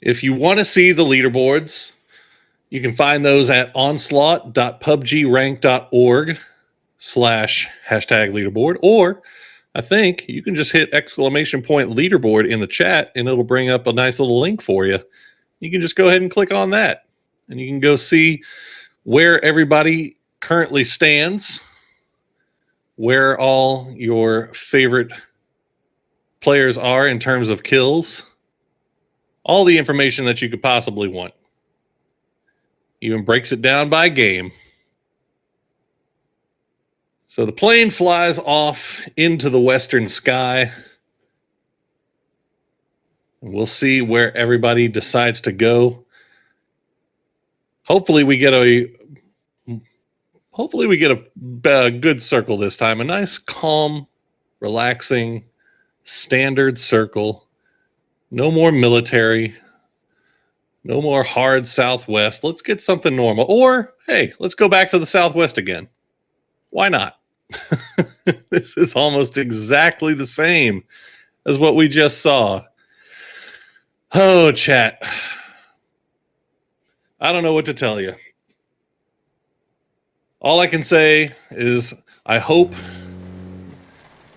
If you want to see the leaderboards, you can find those at onslaught.pubgrank.org/hashtag leaderboard, or I think you can just hit !leaderboard in the chat and it'll bring up a nice little link for you. You can just go ahead and click on that and you can go see where everybody currently stands, where all your favorite players are in terms of kills, all the information that you could possibly want. Even breaks it down by game. So the plane flies off into the western sky. We'll see where everybody decides to go. Hopefully we get a good circle this time. A nice, calm, relaxing, standard circle. No more military. No more hard Southwest. Let's get something normal. Or, hey, let's go back to the Southwest again. Why not? This is almost exactly the same as what we just saw. Oh, chat. I don't know what to tell you. All I can say is I hope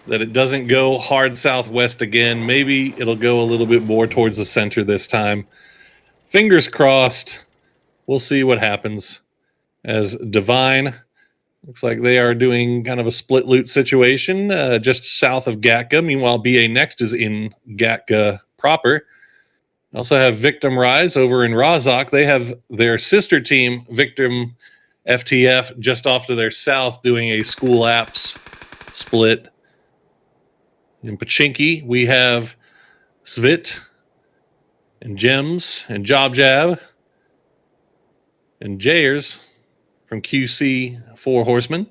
that it doesn't go hard Southwest again. Maybe it'll go a little bit more towards the center this time. Fingers crossed. We'll see what happens. As Divine, looks like they are doing kind of a split loot situation just south of Gatka. Meanwhile, BA Next is in Gatka proper. Also have Victim Rise over in Razak. They have their sister team, Victim FTF, just off to their south doing a school apps split. In Pachinki, we have Svit and Gems and Job Jab and Jayers from QC 4 Horsemen.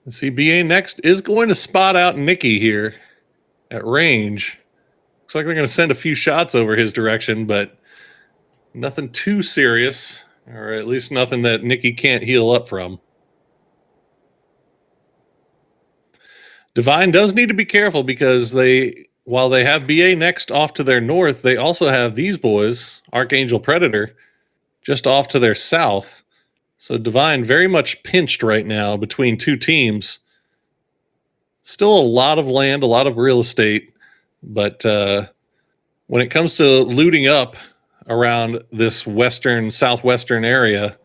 Let's see, BA Next is going to spot out Nikki here at range. Looks like they're going to send a few shots over his direction, but nothing too serious, or at least nothing that Nikki can't heal up from. Divine does need to be careful because while they have BA Next off to their north, they also have these boys, Archangel Predator, just off to their south. So Divine very much pinched right now between two teams. Still a lot of land, a lot of real estate, but when it comes to looting up around this southwestern area,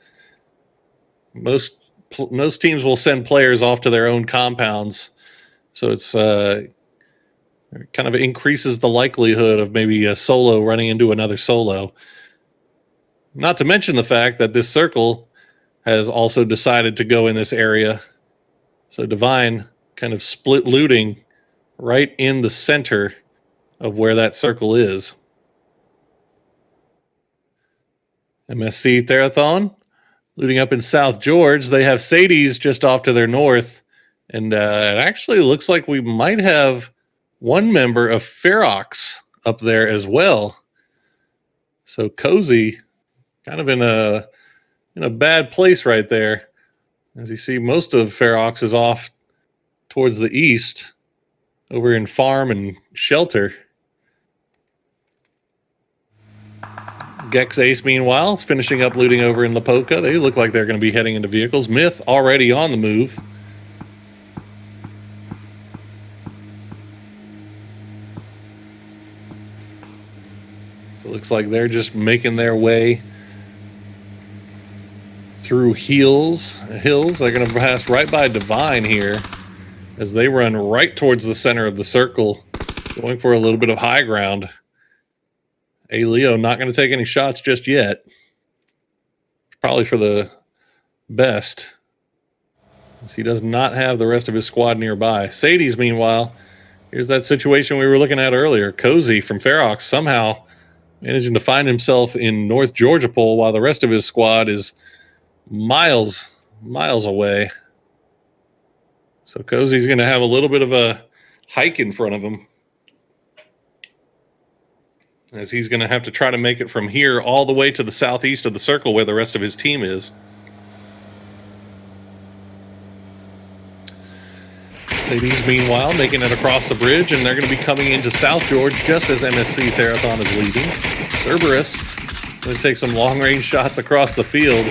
most teams will send players off to their own compounds. So it's kind of increases the likelihood of maybe a solo running into another solo. Not to mention the fact that this circle has also decided to go in this area. So Divine kind of split looting right in the center of where that circle is. MSC Therathon looting up in South George. They have Sadie's just off to their north. And it actually looks like we might have one member of Ferox up there as well. So Cozy kind of in a bad place right there. As you see, most of Ferox is off towards the east, over in Farm and Shelter. Gex Ace, meanwhile, is finishing up looting over in Lapoka. They look like they're going to be heading into vehicles. Myth already on the move. So it looks like they're just making their way through hills. They're going to pass right by Divine here as they run right towards the center of the circle, going for a little bit of high ground. A Leo not going to take any shots just yet. Probably for the best, as he does not have the rest of his squad nearby. Sadie's, meanwhile, here's that situation we were looking at earlier. Cozy from Ferox somehow managing to find himself in North Georgia Pole while the rest of his squad is miles away. So Cozy's going to have a little bit of a hike in front of him, as he's going to have to try to make it from here all the way to the southeast of the circle where the rest of his team is. Sadie's, meanwhile, making it across the bridge, and they're going to be coming into South George just as MSC Therathon is leaving. Cerberus going to take some long-range shots across the field.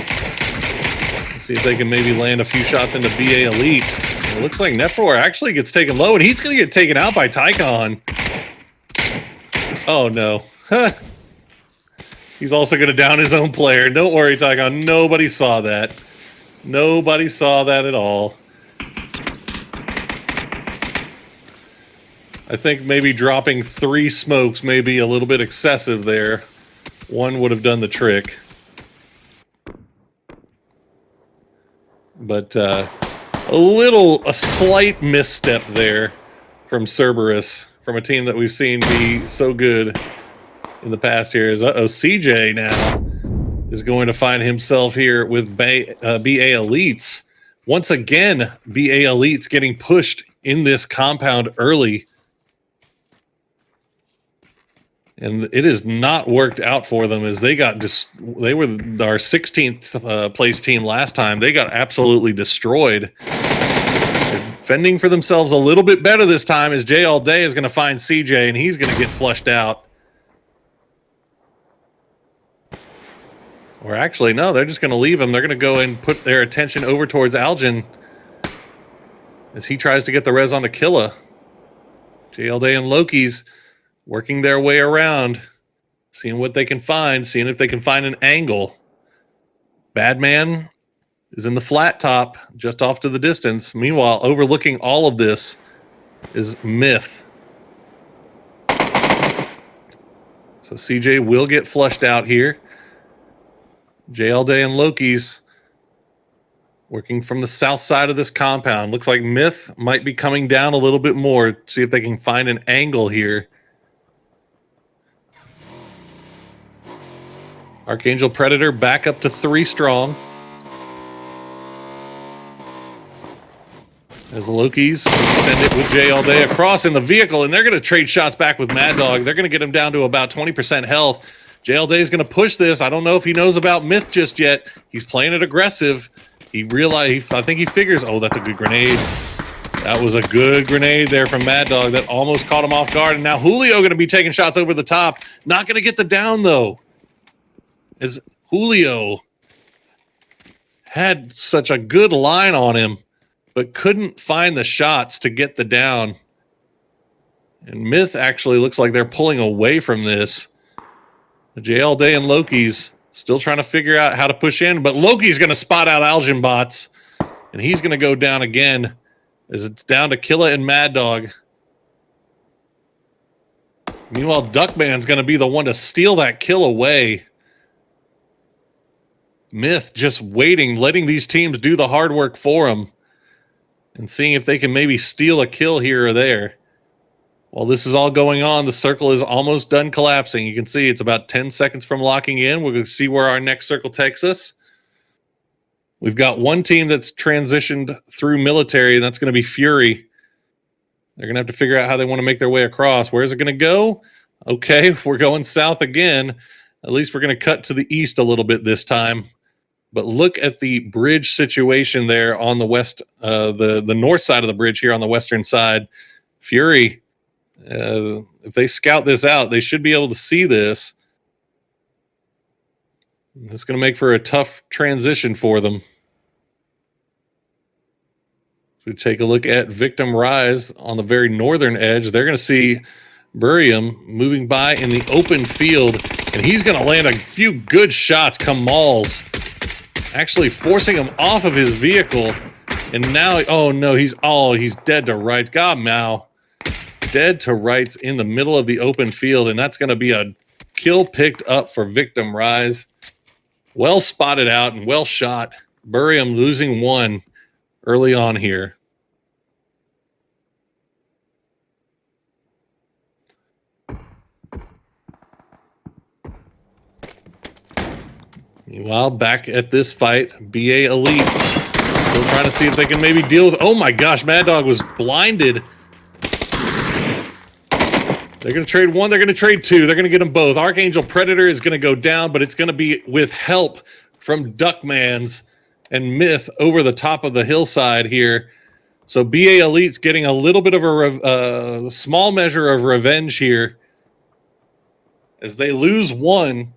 See if they can maybe land a few shots into BA Elite. It looks like Nephor actually gets taken low, and he's going to get taken out by Tycon. Oh, no. He's also going to down his own player. Don't worry, Tycon. Nobody saw that. Nobody saw that at all. I think maybe dropping 3 smokes may be a little bit excessive there. 1 would have done the trick. But a slight misstep there from Cerberus, from a team that we've seen be so good in the past here. Is CJ now is going to find himself here with BA Elites. Once again, BA Elites getting pushed in this compound early. And it has not worked out for them, as they got they were our 16th place team last time. They got absolutely destroyed. They're fending for themselves a little bit better this time, as Jay All Day is going to find CJ, and he's going to get flushed out. Or actually, no, they're just going to leave him. They're going to go and put their attention over towards Algin as he tries to get the res on Killa. Jay All Day and Loki's working their way around, seeing what they can find, seeing if they can find an angle. Badman is in the flat top, just off to the distance. Meanwhile, overlooking all of this is Myth. So CJ will get flushed out here. Jay All Day and Loki's working from the south side of this compound. Looks like Myth might be coming down a little bit more, see if they can find an angle here. Archangel Predator back up to 3 strong. As Loki's send it with Jay All Day across in the vehicle, and they're going to trade shots back with Mad Dog. They're going to get him down to about 20% health. Jay All Day is going to push this. I don't know if he knows about Myth just yet. He's playing it aggressive. He realized, I think he figures, oh, that's a good grenade. That was a good grenade there from Mad Dog that almost caught him off guard. And now Julio going to be taking shots over the top. Not going to get the down, though, as Julio had such a good line on him, but couldn't find the shots to get the down. And Myth actually looks like they're pulling away from this. Jay All Day and Loki's still trying to figure out how to push in, but Loki's going to spot out Algin Bots, and he's going to go down again, as it's down to Killa and Mad Dog. Meanwhile, Duckman's going to be the one to steal that kill away. Myth just waiting, letting these teams do the hard work for him, and seeing if they can maybe steal a kill here or there. While this is all going on, the circle is almost done collapsing. You can see it's about 10 seconds from locking in. We're going to see where our next circle takes us. We've got one team that's transitioned through military, and that's going to be Fury. They're going to have to figure out how they want to make their way across. Where's it going to go? Okay, we're going south again. At least we're going to cut to the east a little bit this time. But look at the bridge situation there on the west, the north side of the bridge here on the western side. Fury, if they scout this out, they should be able to see this. It's going to make for a tough transition for them. So we take a look at Victim Rise on the very northern edge. They're going to see Burium moving by in the open field, and he's going to land a few good shots. Kamal's actually forcing him off of his vehicle, and now, oh no, he's dead to rights. God, Mao. Dead to rights in the middle of the open field, and that's going to be a kill picked up for Victim Rise. Well spotted out and well shot. Burium losing 1 early on here. Meanwhile, back at this fight, BA Elites still trying to see if they can maybe deal with, oh my gosh, Mad Dog was blinded. They're going to trade 1. They're going to trade 2. They're going to get them both. Archangel Predator is going to go down, but it's going to be with help from Duckmans and Myth over the top of the hillside here. So BA Elite's getting a little bit of a small measure of revenge here as they lose one.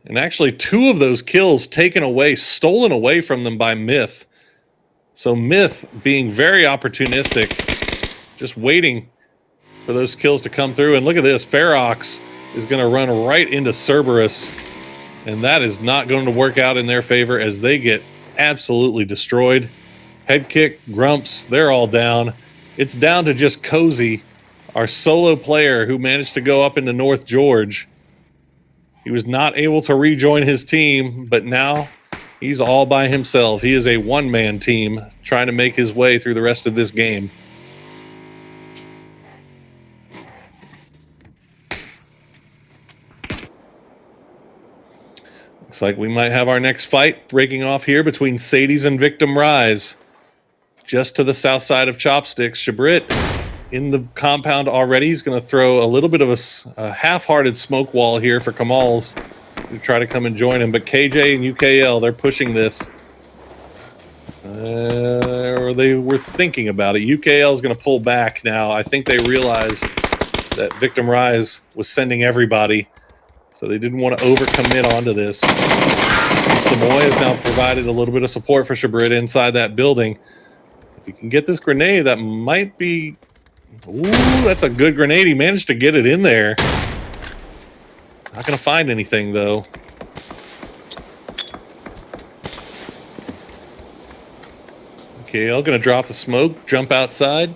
And actually 2 of those kills taken away, stolen away from them by Myth. So Myth being very opportunistic, just waiting for those kills to come through. And look at this, Ferox is going to run right into Cerberus. And that is not going to work out in their favor as they get absolutely destroyed. Head kick, Grumps, they're all down. It's down to just Cozy, our solo player who managed to go up into North George. He was not able to rejoin his team, but now he's all by himself. He is a one-man team trying to make his way through the rest of this game. Looks like we might have our next fight breaking off here between Sadie's and Victim Rise. Just to the south side of Chopsticks, Shabrit in the compound already. He's going to throw a little bit of a half-hearted smoke wall here for Kamal's to try to come and join him. But KJ and UKL, they're pushing this. Or they were thinking about it. UKL is going to pull back now. I think they realized that Victim Rise was sending everybody, so they didn't want to overcommit onto this. Samoy has now provided a little bit of support for Shabrit inside that building. If you can get this grenade, that might be... Ooh, that's a good grenade. He managed to get it in there. Not going to find anything, though. Okay, I'm going to drop the smoke, jump outside.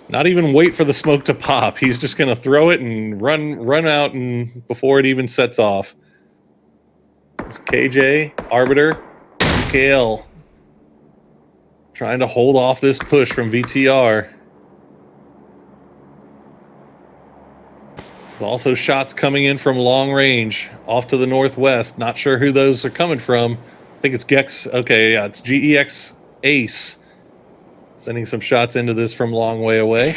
Not even wait for the smoke to pop. He's just going to throw it and run out and before it even sets off. It's KJ, Arbiter, UKL trying to hold off this push from VTR. There's also shots coming in from long range off to the northwest. Not sure who those are coming from. I think it's Gex. Okay, yeah, it's GEX Ace. Sending some shots into this from long way away.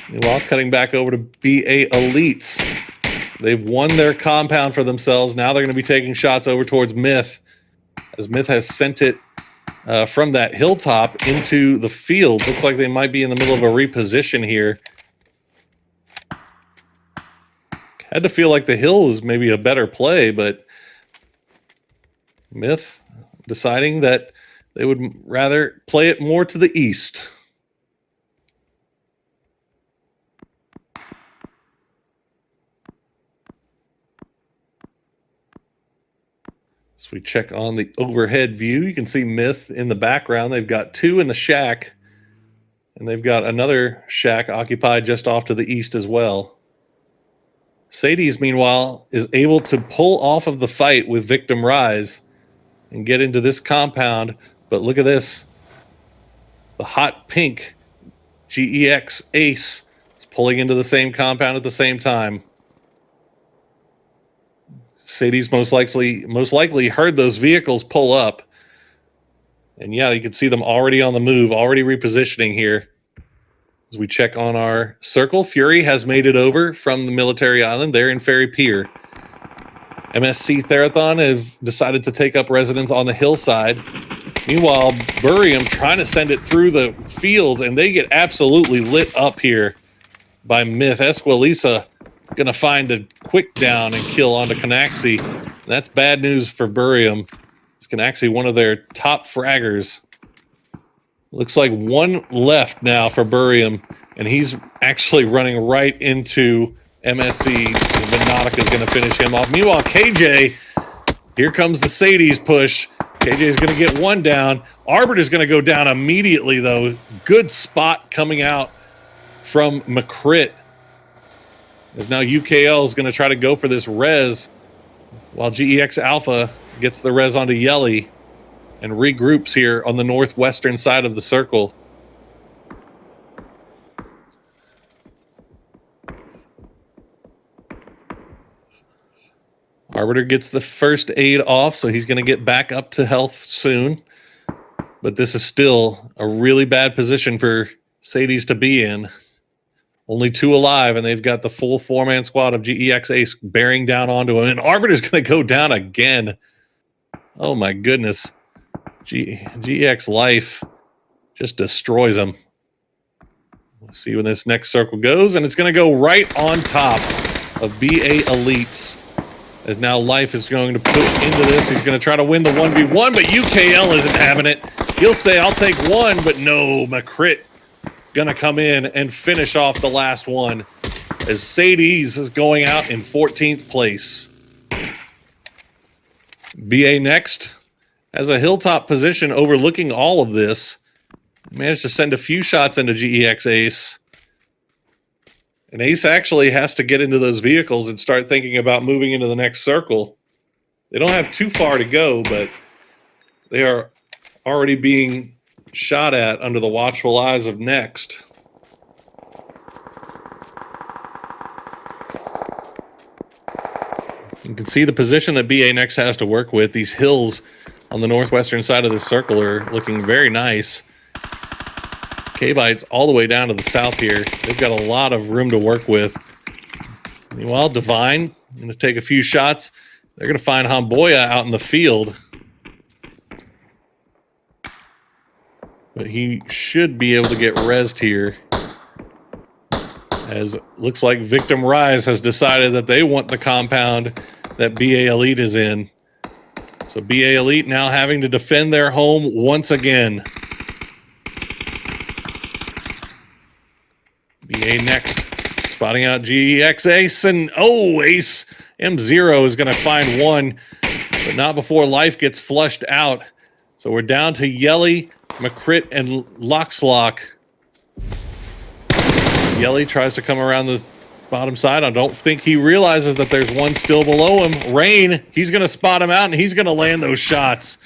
Meanwhile, cutting back over to BA Elites. They've won their compound for themselves. Now they're going to be taking shots over towards Myth, as Myth has sent it from that hilltop into the field. Looks like they might be in the middle of a reposition here. Had to feel like the hill was maybe a better play, but Myth deciding that they would rather play it more to the east. So we check on the overhead view. You can see Myth in the background. They've got 2 in the shack, and they've got another shack occupied just off to the east as well. Sadie's, meanwhile, is able to pull off of the fight with Victim Rise and get into this compound. But look at this. The hot pink GEX Ace is pulling into the same compound at the same time. Sadie's most likely heard those vehicles pull up. And yeah, you can see them already on the move, already repositioning here. As we check on our circle, Fury has made it over from the military island. They're in Ferry Pier. MSC Therathon have decided to take up residence on the hillside. Meanwhile, Burium trying to send it through the fields, and they get absolutely lit up here by Myth. Esquilisa going to find a quick down and kill onto Canaxi. That's bad news for Burium. It's Canaxi, one of their top fraggers. Looks like 1 left now for Burium, and he's actually running right into MSC. Venotica is going to finish him off. Meanwhile, KJ, here comes the Sadie's push. KJ is going to get 1 down. Arbiter is going to go down immediately, though. Good spot coming out from McCrit. As now UKL is going to try to go for this res, while GEX Alpha gets the res onto Yelly and regroups here on the northwestern side of the circle. Arbiter gets the first aid off, so he's going to get back up to health soon. But this is still a really bad position for Sadie's to be in. Only 2 alive, and they've got the full 4-man squad of GEX Ace bearing down onto him. And Arbiter's going to go down again. Oh, my goodness. GX Life just destroys them. We'll see when this next circle goes, and it's going to go right on top of BA Elites. As now Life is going to push into this. He's going to try to win the 1v1, but UKL isn't having it. He'll say, I'll take one, but no, McCrit going to come in and finish off the last one, as Sadie's is going out in 14th place. BA Next has a hilltop position overlooking all of this. Managed to send a few shots into GEX Ace. And Ace actually has to get into those vehicles and start thinking about moving into the next circle. They don't have too far to go, but they are already being shot at under the watchful eyes of Next. You can see the position that BA Next has to work with. These hills on the northwestern side of the circle are looking very nice. K-Bites all the way down to the south here. They've got a lot of room to work with. Meanwhile, Divine going to take a few shots. They're going to find Hamboya out in the field. But he should be able to get rezzed here. As it looks like Victim Rise has decided that they want the compound that BA Elite is in. So BA Elite now having to defend their home once again. BA Next spotting out GEX Ace, and oh, Ace M0 is going to find one, but not before Life gets flushed out. So we're down to Yelly, McCrit, and Loxlock. Yelly tries to come around the bottom side. I don't think he realizes that there's one still below him. Rain, he's going to spot him out, and he's going to land those shots.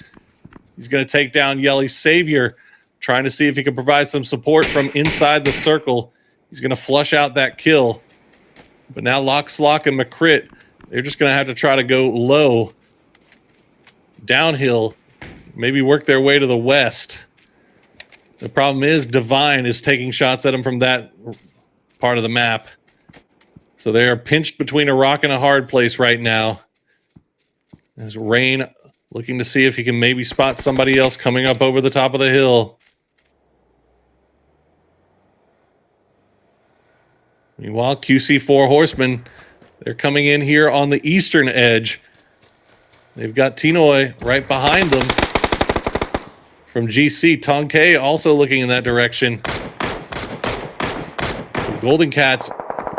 He's going to take down Yelly's Savior, trying to see if he can provide some support from inside the circle. He's going to flush out that kill. But now Loxlock and McCrit, they're just going to have to try to go low, downhill, maybe work their way to the west. The problem is Divine is taking shots at him from that part of the map. So they are pinched between a rock and a hard place right now. There's Rain looking to see if he can maybe spot somebody else coming up over the top of the hill. Meanwhile, QC4 Horsemen, they're coming in here on the eastern edge. They've got Tinoy right behind them from GC. Tonke also looking in that direction. The Golden Cats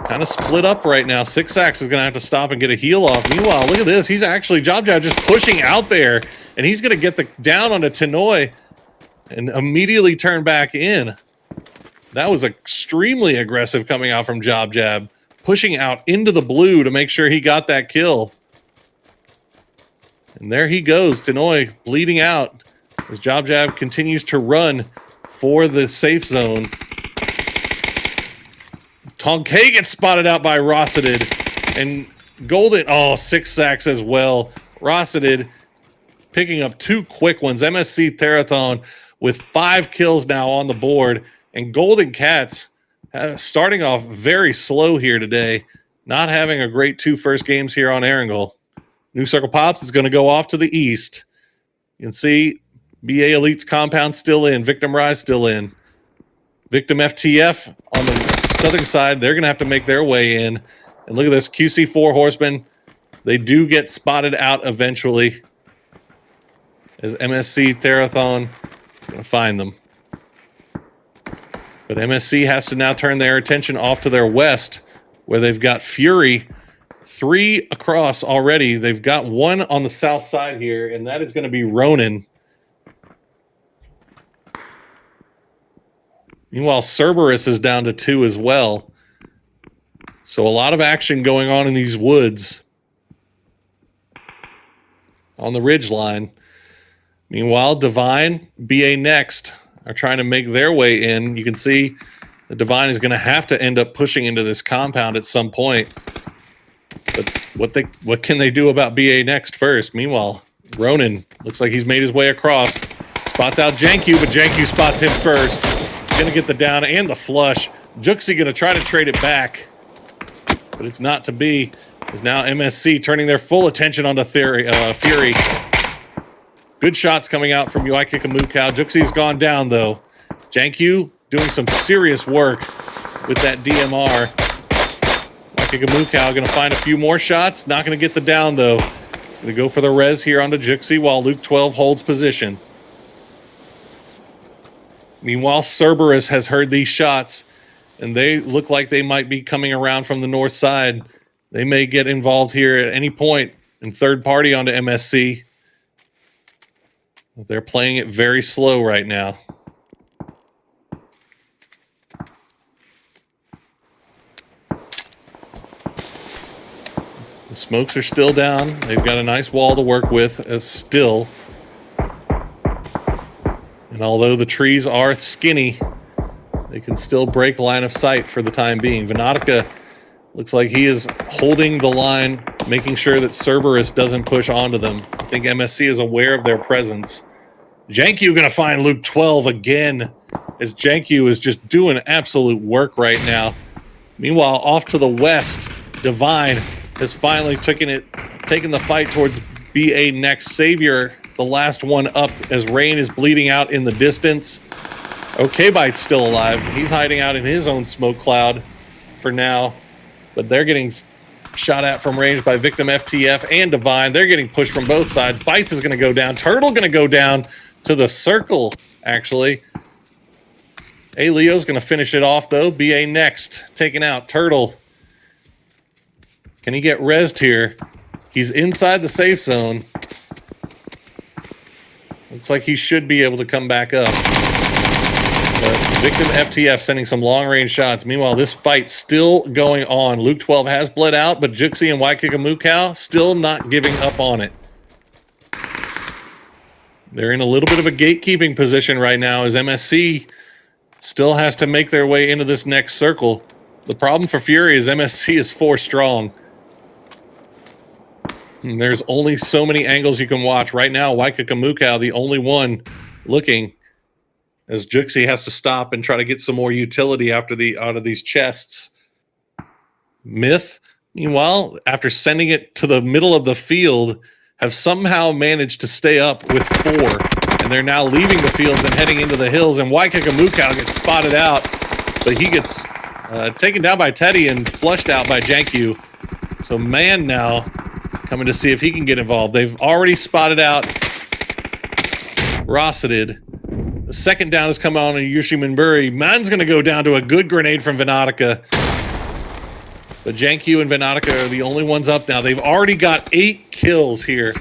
kind of split up right now. Sixax is going to have to stop and get a heal off. Meanwhile, look at this. He's actually, Job just pushing out there, and he's going to get the down onto Tinoy and immediately turn back in. That was extremely aggressive coming out from Job Jab, pushing out into the blue to make sure he got that kill. And there he goes, Tinoy bleeding out as Job Jab continues to run for the safe zone. Tonke gets spotted out by Rossetted, and Golden, oh, 6 sacks as well. Rossetted picking up 2 quick ones. MSC Therathon with 5 kills now on the board. And Golden Cats starting off very slow here today, not having a great 2 first games here on Erangel. New Circle Pops is going to go off to the east. You can see BA Elite's compound still in, Victim Rise still in. Victim FTF on the southern side, they're going to have to make their way in. And look at this, QC4 Horsemen, they do get spotted out eventually as MSC Therathon is going to find them. But MSC has to now turn their attention off to their west, where they've got Fury 3 across already. They've got 1 on the south side here, and that is going to be Ronin. Meanwhile, Cerberus is down to 2 as well. So a lot of action going on in these woods on the ridge line. Meanwhile, Divine, BA Next are trying to make their way in. You can see the Divine is going to have to end up pushing into this compound at some point. But what can they do about BA Next first? Meanwhile, Ronin looks like he's made his way across. Spots out Janku, but Janku spots him first. Going to get the down and the flush. Juxi going to try to trade it back, but it's not to be. Is now MSC turning their full attention onto Fury. Good shots coming out from Uikikamukow. Juxie's gone down, though. Jankyu doing some serious work with that DMR. Uikikamukow going to find a few more shots. Not going to get the down, though. He's going to go for the res here onto Juxie while Luke 12 holds position. Meanwhile, Cerberus has heard these shots, and they look like they might be coming around from the north side. They may get involved here at any point in third party onto MSC. They're playing it very slow right now. The smokes are still down. They've got a nice wall to work with still. And although the trees are skinny, they can still break line of sight for the time being. Venotica looks like he is holding the line, making sure that Cerberus doesn't push onto them. I think MSC is aware of their presence. Jankyu going to find Luke 12 again, as Jankyu is just doing absolute work right now. Meanwhile, off to the west, Divine has finally taken the fight towards BA next. Savior, the last one up, as Rain is bleeding out in the distance. OK Bite's still alive. He's hiding out in his own smoke cloud for now, but they're getting shot at from range by Victim FTF and Divine. They're getting pushed from both sides. Bites is going to go down. Turtle going to go down to the circle, actually. A Leo's going to finish it off, though. BA next, taking out Turtle. Can he get rezzed here? He's inside the safe zone. Looks like he should be able to come back up. But Victim FTF sending some long-range shots. Meanwhile, this fight's still going on. Luke 12 has bled out, but Juxie and Uikikamukow still not giving up on it. They're in a little bit of a gatekeeping position right now, as MSC still has to make their way into this next circle. The problem for Fury is MSC is 4 strong. And there's only so many angles you can watch. Right now, Uikikamukow, the only one looking, as Juxie has to stop and try to get some more utility out of these chests. Myth, meanwhile, after sending it to the middle of the field, have somehow managed to stay up with 4. And they're now leaving the fields and heading into the hills. And Uikikamukow gets spotted out, but he gets taken down by Teddy and flushed out by Jankyu. So Man now coming to see if he can get involved. They've already spotted out Rosseted. The second down has come on in Yushiminburi. Man's going to go down to a good grenade from Venotica. But Jankyu and Venotica are the only ones up now. They've already got 8 kills here.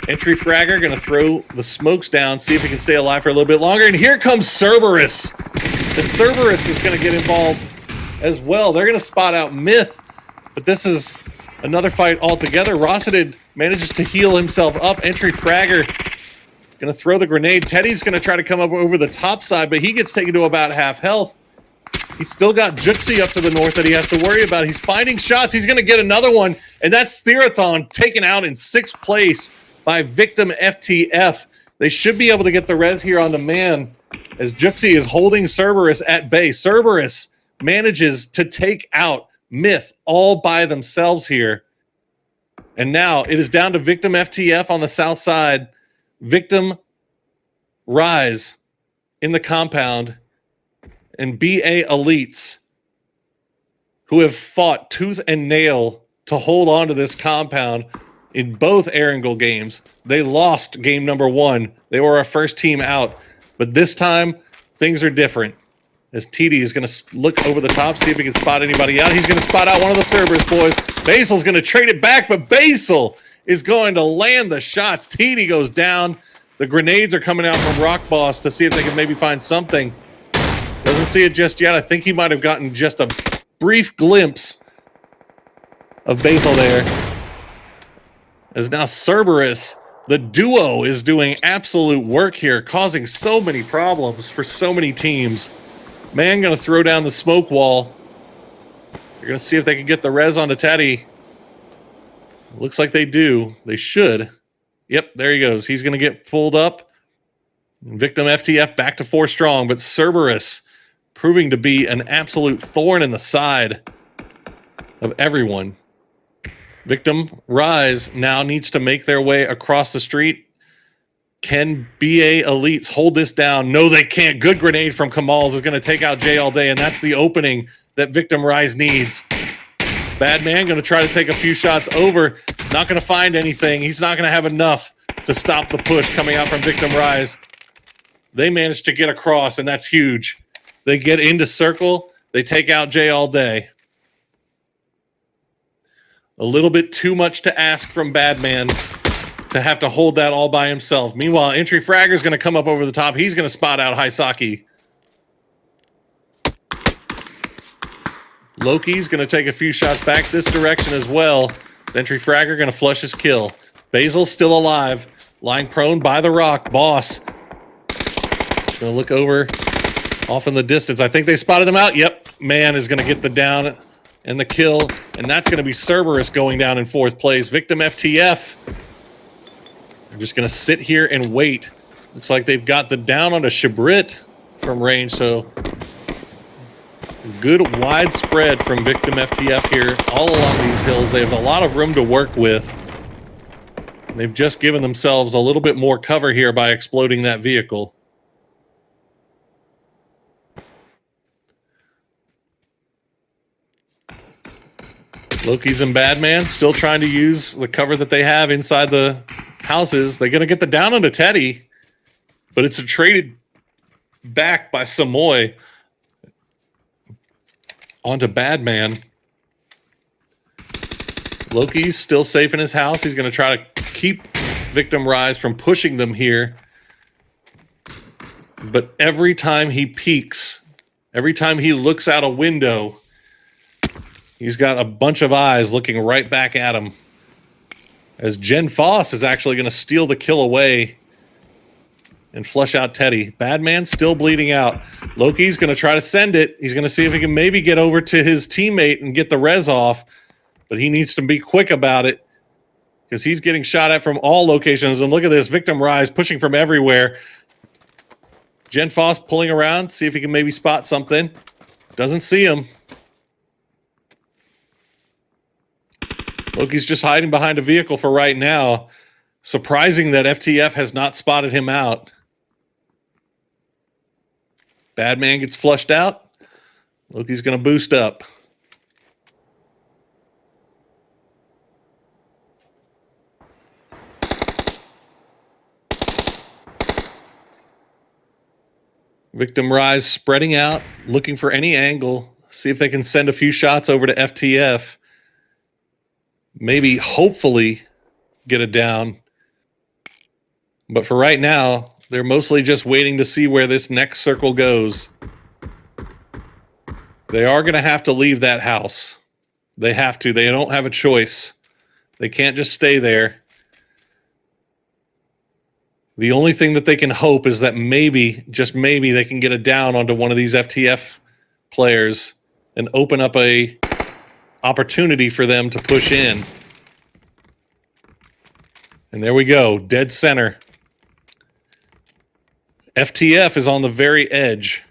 Entry Fragger going to throw the smokes down, see if he can stay alive for a little bit longer. And here comes Cerberus. The Cerberus is going to get involved as well. They're going to spot out Myth. But this is another fight altogether. Rosseted manages to heal himself up. Entry Fragger going to throw the grenade. Teddy's going to try to come up over the top side, but he gets taken to about half health. He's still got Juxie up to the north that he has to worry about. He's finding shots. He's going to get another one, and that's Therathon taken out in 6th place by Victim FTF. They should be able to get the res here on the Man, as Juxie is holding Cerberus at bay. Cerberus manages to take out Myth all by themselves here. And now it is down to Victim FTF on the south side. Victim Rise in the compound, and BA Elites, who have fought tooth and nail to hold on to this compound in both Erangel games. They lost game number 1. They were our first team out. But this time, things are different. As TD is going to look over the top, see if he can spot anybody out. He's going to spot out one of the Cerberus boys. Basil's going to trade it back, but Basil is going to land the shots. TD goes down. The grenades are coming out from Rock Boss to see if they can maybe find something. Doesn't see it just yet. I think he might have gotten just a brief glimpse of Basil there. As now Cerberus, the duo, is doing absolute work here, causing so many problems for so many teams. Man going to throw down the smoke wall. You're going to see if they can get the res onto Teddy. Looks like they do. They should. Yep, there he goes. He's going to get pulled up. Victim FTF back to 4 strong, but Cerberus proving to be an absolute thorn in the side of everyone. Victim Rise now needs to make their way across the street Can BA Elites hold this down? No, they can't. Good grenade from Kamals is going to take out Jay all day, and that's the opening that Victim Rise needs. Badman going to try to take a few shots over. Not going to find anything. He's not going to have enough to stop the push coming out from Victim Rise. They managed to get across, and that's huge. They get into circle. They take out Jay all day. A little bit too much to ask from Badman to have to hold that all by himself. Meanwhile, Entry Fragger is going to come up over the top. He's going to spot out Haisaki. Loki's going to take a few shots back this direction as well. Entry Fragger going to flush his kill. Basil's still alive. Lying prone by the rock. Boss. Going to look over off in the distance. I think they spotted him out. Yep. Man is going to get the down and the kill. And that's going to be Cerberus going down in 4th place. Victim FTF. They're just going to sit here and wait. Looks like they've got the down on a Shabrit from range. So good widespread from Victim FTF here all along these hills. They have a lot of room to work with. They've just given themselves a little bit more cover here by exploding that vehicle. Loki's and Badman still trying to use the cover that they have inside the houses. They're going to get the down onto Teddy, but it's a traded back by Samoy onto Badman. Loki's still safe in his house. He's going to try to keep Victim Rise from pushing them here. But every time he peeks, every time he looks out a window, he's got a bunch of eyes looking right back at him. As Jen Foss is actually going to steal the kill away and flush out Teddy. Badman still bleeding out. Loki's going to try to send it. He's going to see if he can maybe get over to his teammate and get the res off. But he needs to be quick about it because he's getting shot at from all locations. And look at this, Victim Rise pushing from everywhere. Jen Foss pulling around, see if he can maybe spot something. Doesn't see him. Loki's just hiding behind a vehicle for right now. Surprising that FTF has not spotted him out. Badman gets flushed out. Loki's going to boost up. Victim Rise spreading out, looking for any angle. See if they can send a few shots over to FTF. Maybe, hopefully, get it down. But for right now, they're mostly just waiting to see where this next circle goes. They are going to have to leave that house. They have to. They don't have a choice. They can't just stay there. The only thing that they can hope is that maybe, just maybe, they can get it down onto one of these FTF players and open up a opportunity for them to push in. And there we go, dead center. FTF is on the very edge.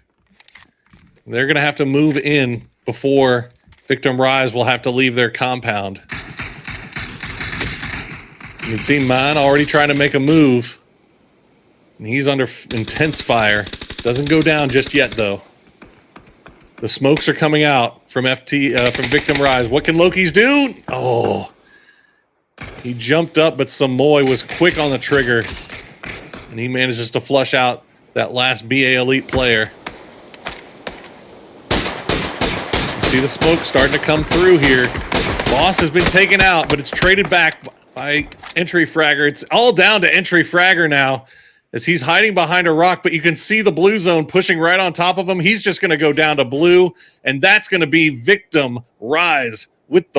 They're going to have to move in before Victim Rise will have to leave their compound. You can see Mine already trying to make a move. And he's under intense fire. Doesn't go down just yet, though. The smokes are coming out from from Victim Rise. What can Loki's do? Oh. He jumped up, but Samoy was quick on the trigger. And he manages to flush out that last BA Elite player. You see the smoke starting to come through here. Boss has been taken out, but it's traded back by Entry Fragger. It's all down to Entry Fragger now, as he's hiding behind a rock, but you can see the blue zone pushing right on top of him. He's just going to go down to blue, and that's going to be Victim Rise with the